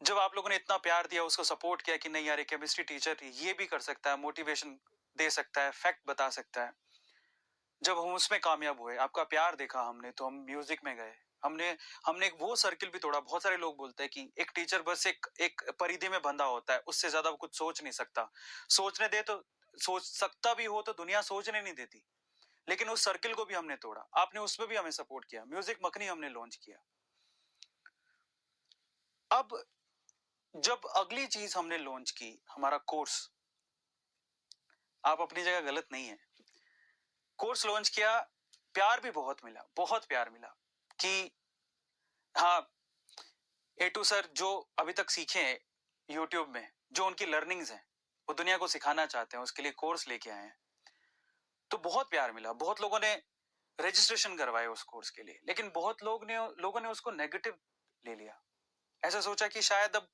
जब आप लोगों ने इतना प्यार दिया, उसको सपोर्ट किया कि नहीं यार, एक केमिस्ट्री टीचर ये भी कर सकता है, मोटिवेशन दे सकता है, फैक्ट बता सकता है, जब हम उसमें कामयाब हुए, आपका प्यार देखा हमने, तो हम म्यूजिक में गए। हमने हमने वो सर्किल भी तोड़ा। बहुत सारे लोग बोलते हैं कि एक टीचर बस एक एक परिधि में बंधा होता है, उससे ज्यादा वो कुछ सोच नहीं सकता। सोचने दे तो सोच सकता भी हो तो दुनिया सोचने नहीं देती। लेकिन उस सर्किल को भी हमने तोड़ा। आपने उसमें भी हमें सपोर्ट किया। म्यूजिक मखनी हमने लॉन्च किया। अब जब अगली चीज हमने लॉन्च की, हमारा कोर्स, आप अपनी जगह गलत नहीं है। कोर्स लॉन्च किया, प्यार भी बहुत मिला, बहुत प्यार मिला कि हाँ, A2 सर जो अभी तक सीखे हैं यूट्यूब में, जो उनकी लर्निंग्स हैं, वो दुनिया को सिखाना चाहते हैं, उसके लिए कोर्स लेके आए हैं। तो बहुत प्यार मिला। बहुत लोगों ने रजिस्ट्रेशन करवाए उस कोर्स के लिए, लेकिन बहुत लोगों ने उसको नेगेटिव ले लिया। ऐसा सोचा कि शायद अब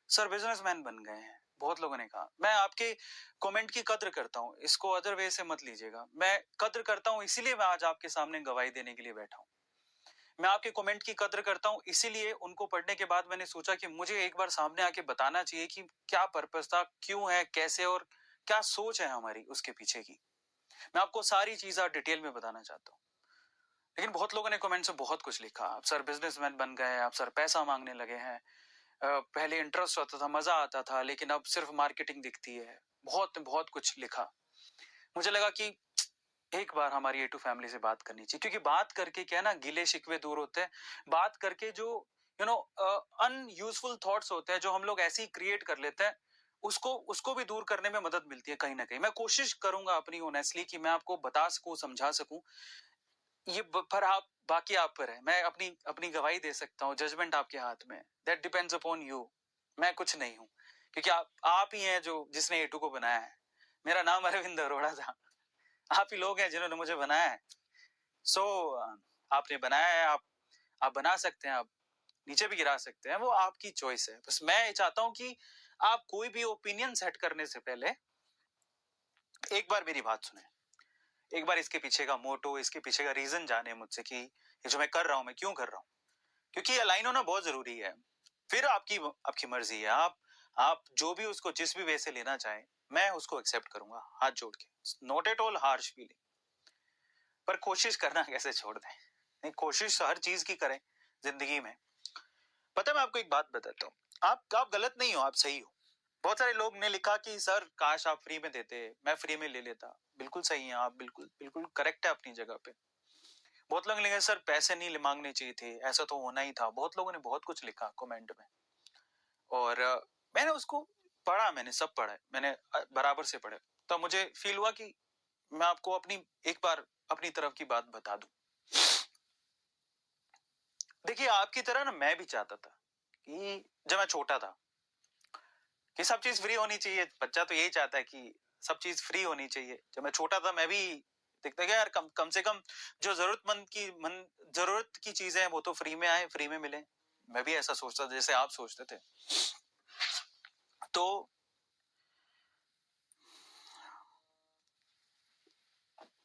सर बिजनेसमैन बन गए हैं। बहुत लोगों ने कहा। मैं आपके कमेंट की कद्र करता हूं, इसको अदर वे से मत लीजिएगा। मैं कद्र करता हूं, इसीलिए मैं आज आपके सामने गवाही देने के लिए बैठा हूं। मैं आपके कमेंट की कद्र करता हूं, इसीलिए उनको पढ़ने के बाद मैंने सोचा कि मुझे एक बार सामने आके बताना चाहिए कि क्या पर्पस था, क्यों है, कैसे और क्या सोच है हमारी उसके पीछे की। मैं आपको सारी चीजें डिटेल में बताना चाहता हूँ। लेकिन बहुत लोगों ने कमेंट से बहुत कुछ लिखा। आप सर बिजनेसमैन बन गए, आप सर पैसा मांगने लगे हैं, पहले इंटरेस्ट होता था, मजा आता था, लेकिन अब सिर्फ मार्केटिंग दिखती है। बहुत बहुत कुछ लिखा। मुझे लगा कि एक बार हमारी A2 फैमिली से बात करनी चाहिए, क्योंकि बात करके क्या है ना, गिले शिकवे दूर होते हैं। बात करके जो अनयूजफुल थॉट्स होते हैं, जो हम लोग ऐसे ही क्रिएट कर लेते हैं, उसको उसको भी दूर करने में मदद मिलती है कहीं ना कहीं। मैं कोशिश करूंगा अपनी ऑनेस्टली कि मैं आपको बता सकूं, समझा सकूं। ये पर आप, बाकी आप पर है। मैं अपनी अपनी गवाही दे सकता हूँ, जजमेंट आपके हाथ में। That depends upon you. मैं कुछ नहीं हूँ, क्योंकि आप ही हैं जो जिसने A2 को बनाया है। मेरा नाम अरविंद अरोड़ा था। आप ही लोग हैं जिन्होंने मुझे बनाया है। सो आपने बनाया है, आप बना सकते हैं, आप नीचे भी गिरा सकते हैं, वो आपकी चॉइस है। बस मैं चाहता हूं कि आप कोई भी ओपिनियन सेट करने से पहले एक बार मेरी बात सुने, एक बार इसके पीछे का मोटो, इसके पीछे का रीजन जाने मुझसे कि ये जो मैं कर रहा हूं, मैं क्यों कर रहा हूं। क्योंकि अलाइन होना बहुत जरूरी है। फिर आपकी आपकी मर्जी है। आप जो भी उसको जिस भी वे से लेना चाहें, मैं उसको एक्सेप्ट करूंगा हाथ जोड़ के। Not at all harsh feeling, पर कोशिश करना कैसे छोड़ दें। नहीं, कोशिश हर चीज की करें जिंदगी में। पता है, मैं आपको एक बात बताता हूँ। आप गलत नहीं हो, आप सही हो। बहुत सारे लोग ने लिखा कि सर काश आप फ्री में देते, मैं फ्री में ले लेता। बिल्कुल सही है आप, बिल्कुल बिल्कुल करेक्ट है अपनी जगह पे। बहुत लोग लिखे सर पैसे नहीं मांगने चाहिए थे, ऐसा तो होना ही था। बहुत लोगों ने बहुत कुछ लिखा कमेंट में, और मैंने उसको पढ़ा, मैंने सब पढ़ा है, मैंने बराबर से पढ़ा। तो मुझे फील हुआ कि मैं आपको अपनी एक बार अपनी तरफ की बात बता दूं। देखिए, आपकी तरह ना मैं भी चाहता था कि जब मैं छोटा था कि सब चीज फ्री होनी चाहिए। बच्चा तो यही चाहता है कि सब चीज फ्री होनी चाहिए। जब मैं छोटा था मैं भी देखता गया यार, कम से कम जो जरूरत की चीजें हैं वो तो फ्री में आए, फ्री में मिले। मैं भी ऐसा सोचता था जैसे आप सोचते थे। तो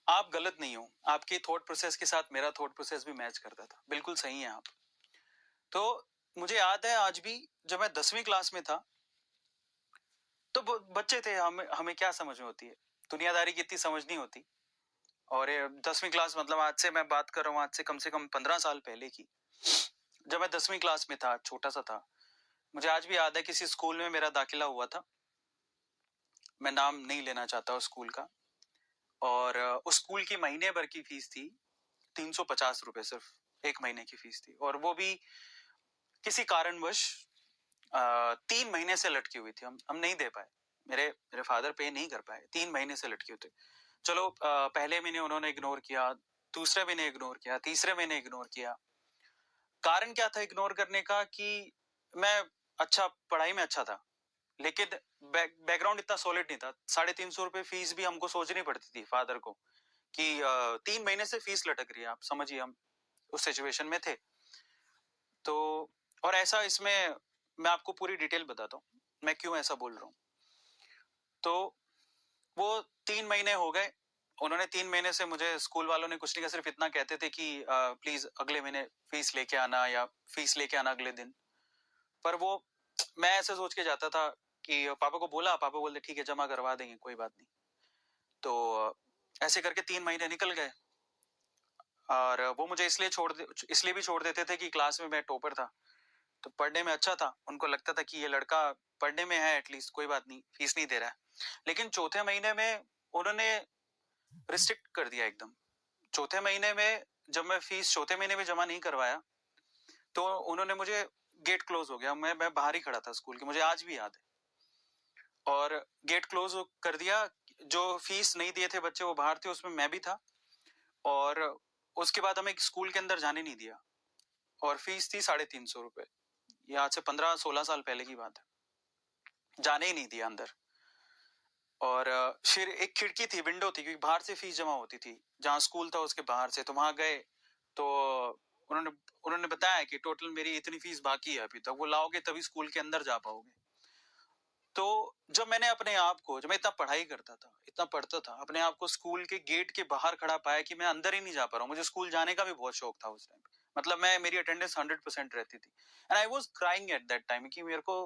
आप गलत नहीं हो। आपके थॉट प्रोसेस के साथ मेरा थॉट प्रोसेस भी मैच करता था। बिल्कुल सही है आप। तो मुझे याद है आज भी, जब मैं 10वीं क्लास में था, तो बच्चे थे, हमें क्या समझ में होती है, दुनियादारी की इतनी समझ नहीं होती। और 10वीं क्लास मतलब आज से मैं बात कर रहा हूँ, आज से कम 15 साल पहले की। जब मैं 10वीं क्लास में था, छोटा सा था, मुझे आज भी याद है किसी स्कूल में मेरा दाखिला हुआ था। मैं नाम नहीं लेना चाहता उस स्कूल का। और उस स्कूल की महीने भर की फीस थी 350 रुपए, सिर्फ एक महीने की फीस थी। और वो भी किसी कारणवश 3 महीने से लटकी हुई थी। हम नहीं दे पाए। मेरे फादर पे नहीं कर पाए। 3 महीने से लटके हुए थे। चलो, पहले महीने उन्होंने इग्नोर किया, दूसरे महीने इग्नोर किया, तीसरे महीने इग्नोर किया। कारण क्या था इग्नोर करने का? कि मैं अच्छा, पढ़ाई में अच्छा था, लेकिन बैकग्राउंड इतना सॉलिड नहीं था। 350 रुपए फीस भी हमको सोचनी पड़ती थी फादर को, कि 3 महीने से फीस लटक रही है। आप समझिए, हम उस सिचुएशन में थे। तो और ऐसा, इसमें मैं आपको पूरी डिटेल बताता हूँ मैं क्यों ऐसा बोल रहा हूँ। तो वो 3 महीने हो गए। उन्होंने 3 महीने से, मुझे स्कूल वालों ने कुछ नहीं कहा, सिर्फ इतना कहते थे कि प्लीज अगले महीने फीस लेके आना, या फीस लेके आना अगले दिन। पर वो मैं ऐसे सोच के जाता था कि पापा को बोला, पापा बोलते ठीक है जमा करवा देंगे कोई बात नहीं। तो ऐसे करके 3 महीने निकल गए और वो मुझे इसलिए भी छोड़ देते थे कि क्लास में मैं टॉपर था, तो पढ़ने में अच्छा था। उनको लगता था कि ये लड़का पढ़ने में है, एटलीस्ट कोई बात नहीं, फीस नहीं दे रहा है। लेकिन चौथे महीने में उन्होंने रिस्ट्रिक्ट कर दिया एकदम। चौथे महीने में जब मैं फीस चौथे महीने में जमा नहीं करवाया तो उन्होंने मुझे, गेट क्लोज हो गया, मैं बाहर ही खड़ा था स्कूल के, मुझे आज भी याद है। और गेट क्लोज कर दिया, जो फीस नहीं दिए थे बच्चे वो बाहर थे, उसमें मैं भी था। और उसके बाद हमें स्कूल के अंदर जाने नहीं दिया और फीस थी 350 रुपए। ये आज से 15-16 साल पहले की बात है। जाने ही नहीं दिया अंदर। और फिर एक खिड़की थी, विंडो थी, क्योंकि बाहर से फीस जमा होती थी, जहाँ स्कूल था उसके बाहर से। तो वहां गए तो उन्होंने उन्होंने बताया कि टोटल मेरी इतनी फीस बाकी है, अभी तक वो लाओगे तभी स्कूल के अंदर जा पाओगे। तो जब मैंने अपने आप को, जब मैं इतना पढ़ाई करता था, इतना पढ़ता था, अपने आप को स्कूल के गेट के बाहर खड़ा पाया कि मैं अंदर ही नहीं जा पा रहा हूँ। मुझे स्कूल जाने का भी बहुत शौक था उस टाइम। मतलब मेरी अटेंडेंस 100% रहती थी and I was crying at that time कि मेरे को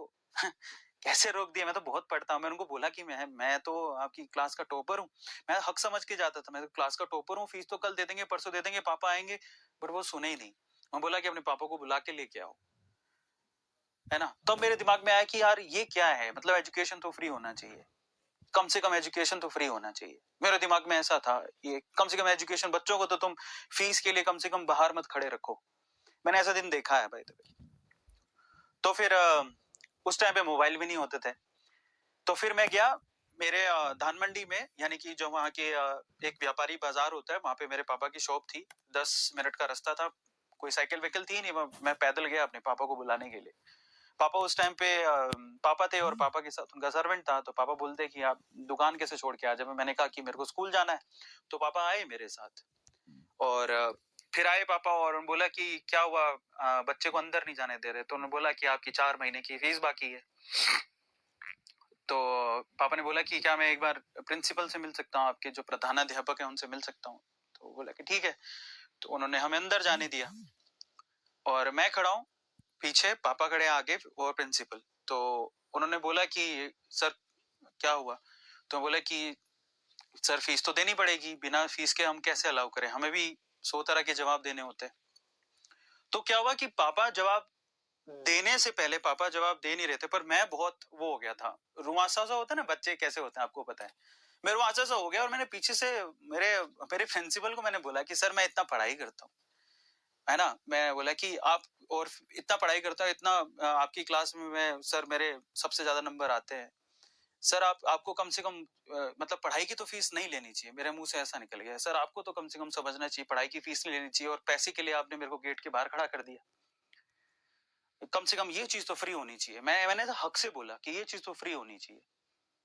कैसे रोक दिया। मैं तो बहुत पढ़ता हूँ। मैं उनको बोला कि मैं तो आपकी क्लास का टॉपर हूँ। मैं हक समझ के जाता था, मैं तो क्लास का टॉपर हूँ, फीस तो कल दे देंगे, परसों दे देंगे, पापा आएंगे। पर वो सुने ही नहीं। मैं बोला कि अपने पापा को बुला के लेके आओ, है ना। तब तो मेरे दिमाग में आया कि यार ये क्या है, मतलब एजुकेशन तो फ्री होना चाहिए, कम से कम एजुकेशन तो फ्री होना चाहिए। मेरे दिमाग में ऐसा था, ये कम से कम एजुकेशन, बच्चों को तो तुम फीस के लिए कम से कम बाहर मत खड़े रखो। मैंने ऐसा दिन देखा है भाई। तो फिर उस टाइम पे मोबाइल भी नहीं होते थे। तो फिर मैं गया मेरे धान मंडी में, यानी कि जो वहाँ के एक व्यापारी बाजार होता है, वहां पे मेरे पापा की शॉप थी। 10 मिनट का रास्ता था, कोई साइकिल वाइकिल थी नहीं, मैं पैदल गया अपने पापा को बुलाने के लिए। पापा उस टाइम पे पापा थे और पापा के साथ उनका सर्वेंट था। तो पापा बोलते कि आप दुकान कैसे छोड़ के आ जाए। मैंने कहा कि मेरे को स्कूल जाना है। तो पापा आए मेरे साथ और फिर आए पापा और बोला कि क्या हुआ, बच्चे को अंदर नहीं जाने दे रहे। तो उन्होंने बोला कि आपकी 4 महीने की फीस बाकी है। तो पापा ने बोला कि क्या मैं एक बार प्रिंसिपल से मिल सकता हूँ, आपके जो प्रधानाध्यापक है उनसे मिल सकता हूँ। तो बोला कि ठीक है। तो उन्होंने हमें अंदर जाने दिया और मैं खड़ा हूँ पीछे, पापा खड़े आगे और प्रिंसिपल। तो उन्होंने बोला कि सर क्या हुआ। तो बोला कि सर फीस तो देनी पड़ेगी, बिना फीस के हम कैसे अलाउ करें, हमें भी 100 तरह के जवाब देने होते हैं। तो क्या हुआ कि पापा जवाब देने से पहले, पापा जवाब दे नहीं रहे थे, पर मैं बहुत वो हो गया था, रुआसा सा होता है ना, बच्चे कैसे होते हैं आपको पता है। मैं रुआसा सा हो गया और मैंने पीछे से मेरे मेरे प्रिंसिपल को मैंने बोला कि सर मैं इतना पढ़ाई करता हूँ, है ना। मैं बोला कि आप, और इतना पढ़ाई करता हूँ, इतना आपकी क्लास में मैं, सर मेरे सबसे ज्यादा नंबर आते हैं। सर आपको कम से कम मतलब पढ़ाई की तो फीस नहीं लेनी चाहिए। मेरे मुंह से ऐसा निकल गया, सर आपको तो कम से कम समझना चाहिए, पढ़ाई की फीस नहीं लेनी चाहिए, और पैसे के लिए आपने मेरे को गेट के बाहर खड़ा कर दिया। कम से कम ये चीज तो फ्री होनी चाहिए। मैंने तो हक से बोला कि ये चीज तो फ्री होनी चाहिए।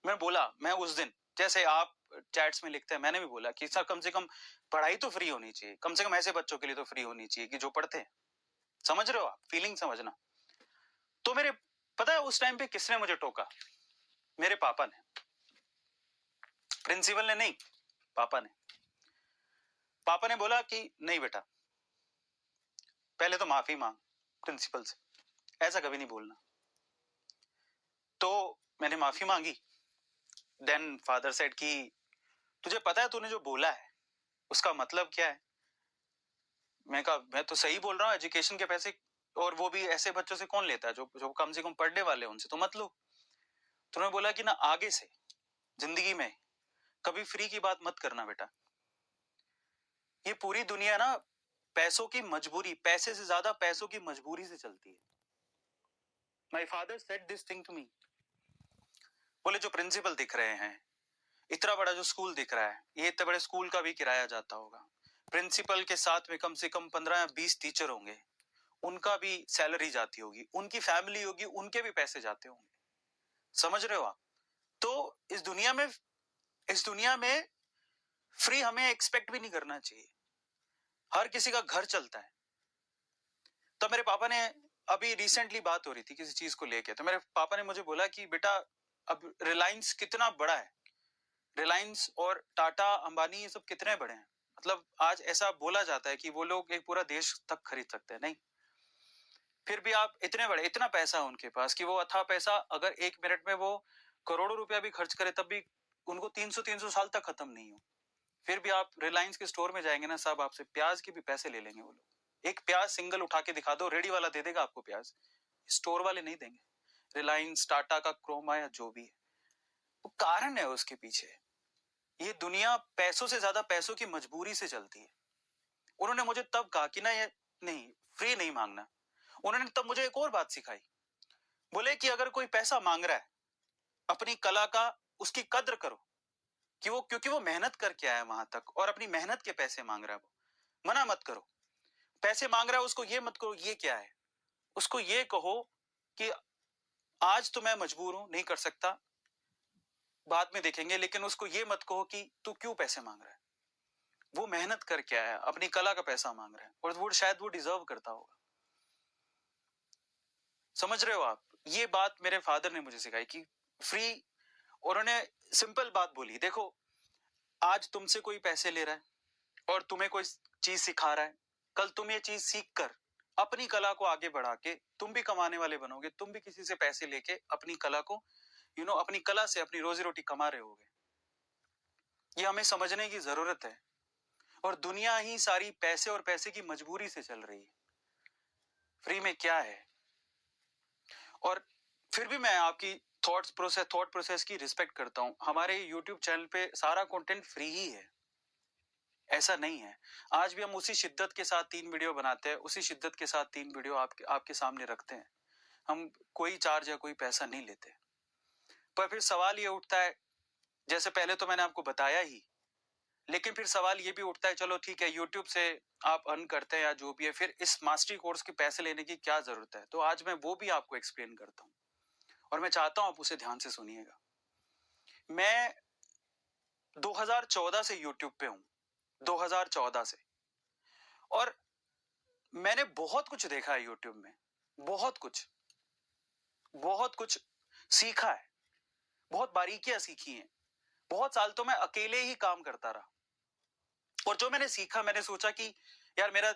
मैं बोला, मैं उस दिन, जैसे आप चैट्स में लिखते हैं, मैंने भी बोला कि सर कम से कम पढ़ाई तो फ्री होनी चाहिए, कम से कम ऐसे बच्चों के लिए तो फ्री होनी चाहिए कि जो पढ़ते हैं। समझ रहे हो आप, फीलिंग समझना। तो मेरे, पता है उस टाइम पे किसने मुझे टोका? मेरे पापा ने। प्रिंसिपल ने नहीं, पापा ने। पापा ने बोला कि नहीं बेटा, पहले तो माफी मांग प्रिंसिपल से, ऐसा कभी नहीं बोलना। तो मैंने माफी मांगी। देन फादर सेड कि तुझे पता है तूने जो बोला है उसका मतलब क्या है? मैं कहा मैं तो सही बोल रहा हूँ, एजुकेशन के पैसे, और वो भी ऐसे बच्चों से कौन लेता है जो जो कम से कम पढ़ने वाले, उनसे तो मत लो। तो उन्होंने बोला कि ना आगे से जिंदगी में कभी फ्री की बात मत करना बेटा। ये पूरी दुनिया ना पैसों की मजबूरी, पैसे से ज्यादा पैसों की मजबूरी से चलती है। My father said this thing to me. बोले जो प्रिंसिपल दिख रहे हैं, इतना बड़ा जो स्कूल दिख रहा है, ये इतने बड़े स्कूल का भी किराया जाता होगा। प्रिंसिपल के साथ में कम से कम 15 या 20 टीचर होंगे, उनका भी सैलरी जाती होगी, उनकी फैमिली होगी, उनके भी पैसे जाते होंगे। समझ रहे हो आप? तो इस दुनिया में फ्री हमें एक्सपेक्ट भी नहीं करना चाहिए। हर किसी का घर चलता है। तो मेरे पापा ने, अभी रिसेंटली बात हो रही थी किसी चीज को लेके, तो मेरे पापा ने मुझे बोला कि बेटा अब रिलायंस कितना बड़ा है, रिलायंस और टाटा अंबानी ये सब कितने बड़े हैं। मतलब आज ऐसा बोला जाता है कि वो लोग एक पूरा देश तक खरीद सकते हैं। नहीं, फिर भी आप इतने बड़े, इतना पैसा है उनके पास कि वो अथाह पैसा अगर 1 मिनट में वो करोड़ों रुपया भी खर्च करे तब भी उनको 300 साल तक खत्म नहीं हो। फिर भी आप रिलायंस के स्टोर में जाएंगे ना, सब आपसे प्याज के भी पैसे ले लेंगे वो लोग। एक प्याज सिंगल उठा के दिखा दो, रेडी वाला दे देगा आपको प्याज, स्टोर वाले नहीं देंगे। रिलायंस, टाटा का क्रोमा या जो भी है, वो कारण है उसके पीछे। ये दुनिया पैसों से ज्यादा पैसों की मजबूरी से चलती है। उन्होंने मुझे तब कहा कि ना ये नहीं, फ्री नहीं मांगना। उन्होंने तब मुझे एक और बात सिखाई, बोले कि अगर कोई पैसा मांग रहा है, अपनी कला का उसकी कद्र करो कि वो, क्योंकि वो मेहनत करके आया वहां तक और अपनी मेहनत के पैसे मांग रहा है। वो मना मत करो। पैसे मांग रहा है उसको ये मत करो ये क्या है, उसको ये कहो कि आज तो मैं मजबूर हूं, नहीं कर सकता, बाद में देखेंगे, लेकिन उसको ये मत कहो कि तू क्यों पैसे मांग रहा है। वो मेहनत करके आया, अपनी कला का पैसा मांग रहा है और वो शायद वो डिजर्व करता होगा। समझ रहे हो आप? ये बात मेरे फादर ने मुझे सिखाई कि फ्री। उन्होंने सिंपल बात बोली, देखो आज तुमसे कोई पैसे ले रहा है और तुम्हें कोई चीज सिखा रहा है, कल तुम ये चीज सीख कर अपनी कला को आगे बढ़ा के तुम भी कमाने वाले बनोगे, तुम भी किसी से पैसे लेके अपनी कला को अपनी कला से अपनी रोजी रोटी कमा रहे होगे। ये हमें समझने की जरूरत है। और दुनिया ही सारी पैसे और पैसे की मजबूरी से चल रही है। फ्री में क्या है? और फिर भी मैं आपकी थॉट प्रोसेस की रिस्पेक्ट करता हूं। हमारे यूट्यूब चैनल पे सारा कंटेंट फ्री ही है, ऐसा नहीं है। आज भी हम उसी शिद्दत के साथ 3 वीडियो बनाते हैं, उसी शिद्दत के साथ 3 वीडियो आपके सामने रखते हैं। हम कोई चार्ज या कोई पैसा नहीं लेते। पर फिर सवाल ये उठता है, जैसे पहले तो मैंने आपको बताया ही, लेकिन फिर सवाल ये भी उठता है, चलो ठीक है यूट्यूब से आप अर्न करते हैं या जो भी है, फिर इस मास्टरी कोर्स के पैसे लेने की क्या जरूरत है? तो आज मैं वो भी आपको एक्सप्लेन करता हूँ और मैं चाहता हूं आप उसे ध्यान से सुनिएगा। मैं 2014 से यूट्यूब पे हूं, 2014 से, और मैंने बहुत कुछ देखा है यूट्यूब में, बहुत कुछ सीखा है, बहुत बारीकियां सीखी हैं। बहुत साल तो मैं अकेले ही काम करता रहा और जो मैंने सीखा, मैंने सोचा कि यार मेरा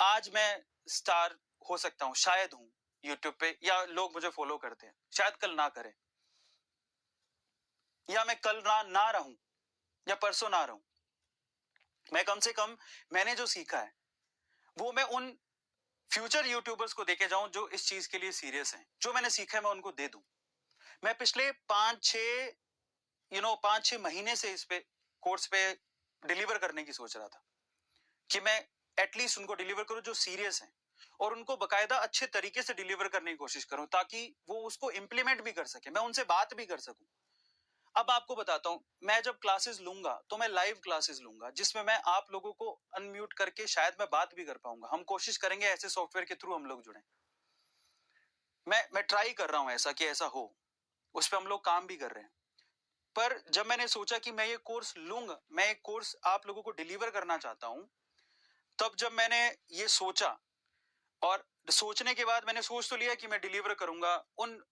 आज मैं स्टार हो सकता हूं, शायद हूं यूट्यूब पे, या लोग मुझे फॉलो करते हैं, शायद कल ना करें, या मैं कल ना रहूं या परसों ना रहूं। मैं कम से कम मैंने जो सीखा है वो मैं उन फ्यूचर यूट्यूबर्स को देके जाऊं जो इस चीज के लिए सीरियस हैं। जो मैंने सीखा है मैं उनको दे दूं। मैं पिछले 5-6 महीने से इस पे कोर्स पे डिलीवर करने की सोच रहा था कि मैं एटलीस्ट उनको डिलीवर करूं जो सीरियस हैं, और उनको बकायदा अच्छे तरीके से डिलीवर करने की कोशिश करूं ताकि वो उसको इंप्लीमेंट भी कर सके, मैं उनसे बात भी कर सकूं। अब आपको बताता हूं, मैं जब क्लासेस लूंगा तो मैं लाइव क्लासेस लूंगा जिसमें मैं आप लोगों को अनम्यूट करके शायद मैं बात भी कर पाऊंगा। हम कोशिश करेंगे ऐसे सॉफ्टवेयर के थ्रू हम लोग जुड़े। मैं ट्राई कर रहा हूं ऐसा कि ऐसा हो, उस पर हम लोग काम भी कर रहे हैं। पर जब मैंने सोचा कि मैं ये कोर्स लूंगा, मैं एक कोर्स आप लोगों को डिलीवर करना चाहता हूं, तब जब मैंने ये सोचा, और सोचने के बाद मैंने सोच तो लिया कि मैं डिलीवर करूंगा, उन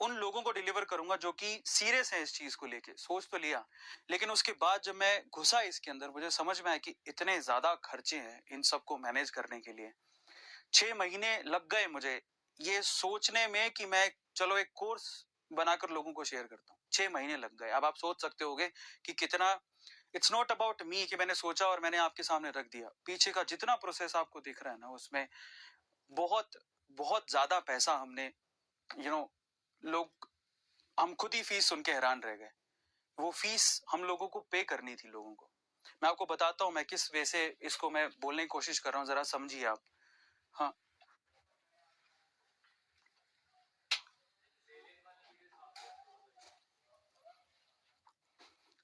उन लोगों को डिलीवर करूंगा जो कि सीरियस है इस चीज को लेके, सोच तो लिया। लेकिन उसके बाद जब मैं घुसा इसके अंदर, मुझे समझ में आया कि इतने ज्यादा खर्चे हैं इन सबको मैनेज करने के लिए। 6 महीने लग गए मुझे ये सोचने में कि मैं चलो एक कोर्स बनाकर लोगों को शेयर करता हूँ। 6 महीने लग गए। अब आप सोच सकते होगे कि कितना। इट्स नॉट अबाउट मी कि मैंने सोचा और मैंने आपके सामने रख दिया। पीछे का जितना प्रोसेस आपको दिख रहा है ना, उसमें बहुत बहुत ज्यादा पैसा हमने लोग, हम खुद ही फीस सुन के हैरान रह गए। वो फीस हम लोगों को पे करनी थी लोगों को। मैं आपको बताता हूँ मैं किस वे से इसको मैं बोलने की कोशिश कर रहा हूँ, जरा समझिए आप। हाँ,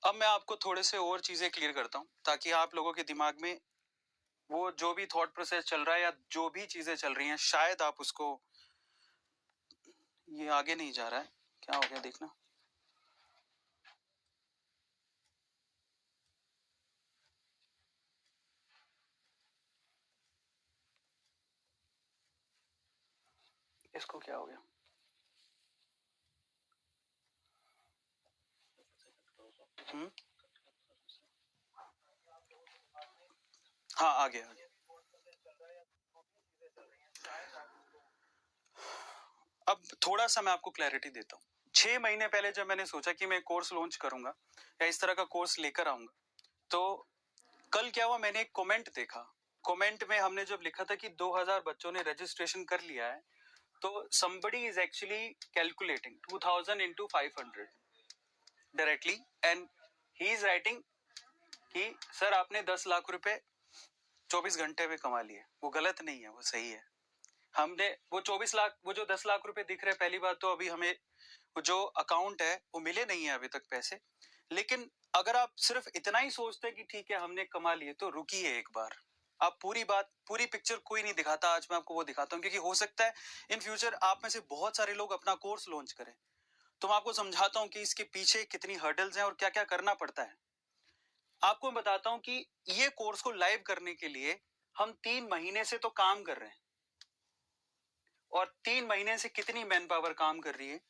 अब मैं आपको थोड़े से और चीजें क्लियर करता हूँ ताकि आप लोगों के दिमाग में वो जो भी थॉट प्रोसेस चल रहा है या जो भी चीजें चल रही हैं, शायद आप उसको, ये आगे नहीं जा रहा है, क्या हो गया देखना। इसको क्या हो गया? हाँ, आ गया। अब थोड़ा सा मैं आपको क्लैरिटी देता हूँ। 6 महीने पहले जब मैंने सोचा कि मैं कोर्स लॉन्च करूंगा या इस तरह का कोर्स लेकर आऊंगा, तो कल क्या हुआ, मैंने एक कमेंट देखा। कमेंट में हमने जब लिखा था कि 2000 बच्चों ने रजिस्ट्रेशन कर लिया है, तो somebody is actually calculating 2000 into 500 directly and he is writing कि सर आपने 10 लाख रुपए 24 घंटे में कमा लिए। वो गलत नहीं है, वो सही है। हमने वो 24 लाख, वो जो 10 लाख रुपए दिख रहे हैं, पहली बात तो अभी हमें जो अकाउंट है वो मिले नहीं है अभी तक पैसे। लेकिन अगर आप सिर्फ इतना ही सोचते हैं कि ठीक है हमने कमा लिए, तो रुकिए एक बार। आप पूरी बात, पूरी पिक्चर कोई नहीं दिखाता। आज मैं आपको वो दिखाता हूँ, क्योंकि हो सकता है इन फ्यूचर आप में से बहुत सारे लोग अपना कोर्स लॉन्च करें। तो मैं आपको समझाता हूँ कि इसके पीछे कितनी हर्डल्स हैं और क्या क्या करना पड़ता है। आपको मैं बताता हूँ कि ये कोर्स को लाइव करने के लिए हम 3 महीने से तो काम कर रहे हैं, और 3 महीने से कितनी मैन पावर काम कर रही है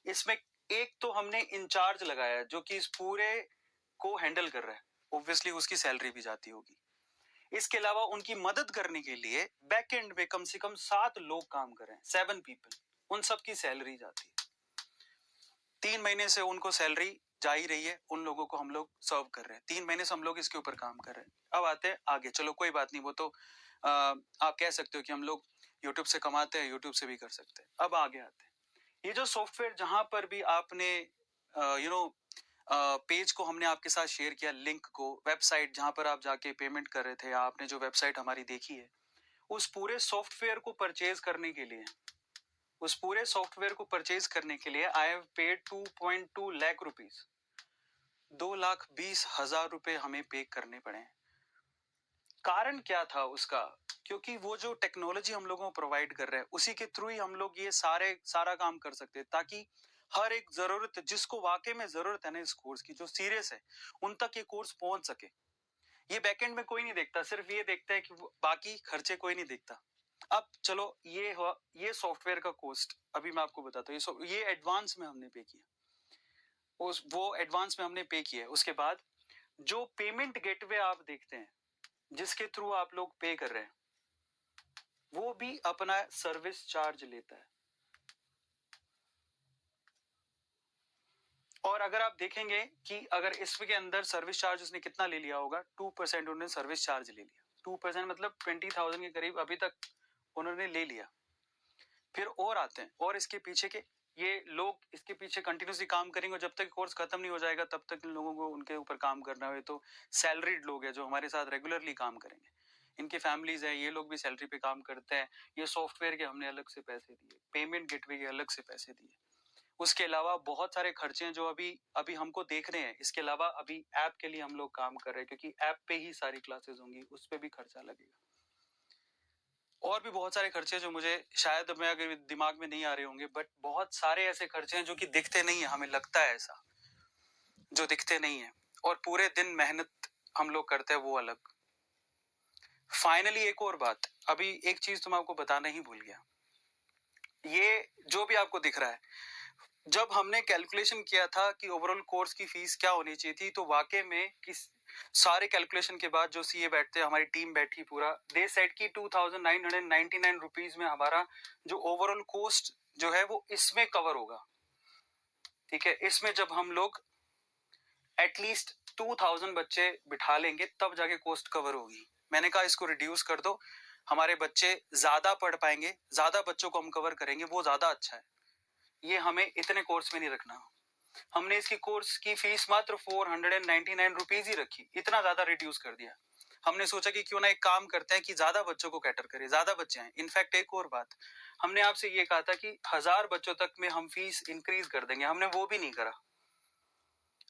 इसमें। एक तो हमने इंचार्ज लगाया जो कि इस पूरे को हैंडल कर रहा है, ऑब्वियसली उसकी सैलरी भी जाती होगी। इसके अलावा उनकी मदद करने के लिए बैक एंड में कम से कम 7 लोग काम कर रहे हैं, 7 पीपल, उन सबकी सैलरी जाती है। 3 महीने से उनको सैलरी जा ही रही है, उन लोगों को हम लोग सर्व कर रहे हैं। 3 महीने से हम लोग इसके ऊपर काम कर रहे हैं। अब आते हैं आगे, चलो कोई बात नहीं, वो तो आप कह सकते हो कि हम लोग यूट्यूब से कमाते हैं, यूट्यूब से भी कर सकते हैं। अब आगे आते हैं, ये जो सॉफ्टवेयर जहां पर भी आपने पेज को हमने आपके साथ शेयर किया, लिंक को, वेबसाइट जहां पर आप जाके पेमेंट कर रहे थे, या आपने जो वेबसाइट हमारी देखी है, उस पूरे सॉफ्टवेयर को परचेज करने के लिए, उस पूरे सॉफ्टवेयर को परचेज करने के लिए I have paid 2.2 lakh rupees, 2,20,000 रुपए हमें पे करने पड़े हैं। कारण क्या था उसका? क्योंकि वो जो टेक्नोलॉजी हम लोगों को प्रोवाइड कर रहे हैं, उसी के थ्रू ही हम लोग ये सारा काम कर सकते हैं, ताकि हर एक जरूरत, जिसको वाकई में जरूरत है ना इस कोर्स की, जो सीरियस है, उन तक ये कोर्स पहुंच सके। ये बैकएंड में कोई नहीं देखता, सिर्फ ये देखता है कि बाकी खर्चे कोई नहीं देखता। अब चलो, ये सॉफ्टवेयर का कॉस्ट अभी मैं आपको बताता हूँ। ये एडवांस में हमने पे किया, वो एडवांस में हमने पे किया है। उसके बाद जो पेमेंट गेटवे आप देखते हैं, जिसके थ्रू आप लोग पे कर रहे हैं, वो भी अपना सर्विस चार्ज लेता है। और अगर आप देखेंगे कि अगर इसके अंदर सर्विस चार्ज उसने कितना ले लिया होगा, 2% उन्होंने सर्विस चार्ज ले लिया। 2% मतलब 20,000 के करीब अभी तक उन्होंने ले लिया। फिर और आते हैं, और इसके पीछे के ये लोग इसके पीछे कंटिन्यूसली काम करेंगे, जब तक कोर्स खत्म नहीं हो जाएगा तब तक इन लोगों को उनके ऊपर काम करना है। तो सैलरीड लोग हैं जो हमारे साथ रेगुलरली काम करेंगे, इनके फैमिलीज है, ये लोग भी सैलरी पे काम करते हैं। ये सॉफ्टवेयर के हमने अलग से पैसे दिए, पेमेंट गेटवे के अलग से पैसे दिए। उसके अलावा बहुत सारे खर्चे हैं जो अभी अभी हमको देख रहे हैं। इसके अलावा अभी ऐप के लिए हम लोग काम कर रहे हैं, क्योंकि ऐप पे ही सारी क्लासेस होंगी, उस पे भी खर्चा लगेगा। और भी बहुत सारे खर्चे जो मुझे शायद मैं अगर दिमाग में नहीं आ रहे होंगे, बट बहुत सारे ऐसे खर्चे हैं जो कि दिखते नहीं है, हमें लगता है ऐसा, जो दिखते नहीं है, और पूरे दिन मेहनत हम लोग करते हैं, वो अलग। फाइनली एक और बात, अभी एक चीज तो मैं आपको बताना ही भूल गया। ये जो भी आपको दिख रहा है, जब हमने कैलकुलेशन किया था कि ओवरऑल कोर्स की फीस क्या होनी चाहिए थी, तो वाकई में किस सारे कैलकुलेशन के बाद जो सीए बैठते, हमारी टीम बैठी पूरा, दे सेट की 2,999 रुपीज में हमारा जो ओवरऑल कॉस्ट जो है वो इसमें कवर होगा। ठीक है, इसमें जब हम लोग एटलीस्ट 2,000 बच्चे बिठा लेंगे तब जाके कॉस्ट कवर होगी। मैंने कहा इसको रिड्यूस कर दो, हमारे बच्चे ज्यादा पढ़ पाएंगे, ज्यादा बच्चों को हम कवर करेंगे, वो ज्यादा अच्छा है। ये हमें इतने कोर्स में नहीं रखना। हमने इसकी कोर्स की फीस मात्र 499 रुपीज ही रखी, इतना ज्यादा रिड्यूस कर दिया। हमने सोचा कि क्यों ना एक काम करते हैं कि ज्यादा बच्चों को कैटर करें, ज्यादा बच्चे हैं। इनफैक्ट एक और बात, हमने आपसे ये कहा था कि 1000 बच्चों तक में हम फीस इंक्रीज कर देंगे, हमने वो भी नहीं करा।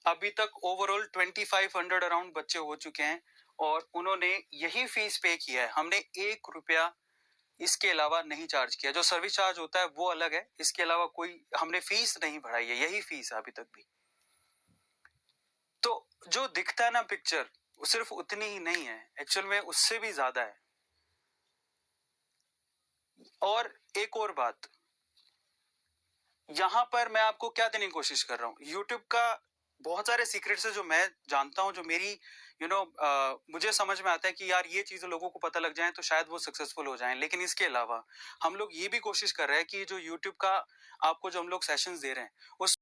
अभी तक ओवरऑल 2500 अराउंड बच्चे हो चुके हैं, और उन्होंने यही फीस पे किया है। हमने 1 रुपया इसके अलावा नहीं चार्ज किया। जो सर्विस चार्ज होता है वो अलग है, इसके अलावा कोई हमने फीस नहीं बढ़ाई है, यही फीस है अभी तक भी। तो जो दिखता है ना पिक्चर, वो सिर्फ उतनी ही नहीं है, एक्चुअल में उससे भी ज्यादा है। और एक और बात, यहां पर मैं आपको क्या देने की कोशिश कर रहा हूं, यूट्यूब का बहुत सारे सीक्रेट्स है जो मैं जानता हूँ, जो मेरी मुझे समझ में आता है कि यार ये चीजें लोगों को पता लग जाए तो शायद वो सक्सेसफुल हो जाएं। लेकिन इसके अलावा हम लोग ये भी कोशिश कर रहे हैं कि जो यूट्यूब का आपको जो हम लोग सेशंस दे रहे हैं उस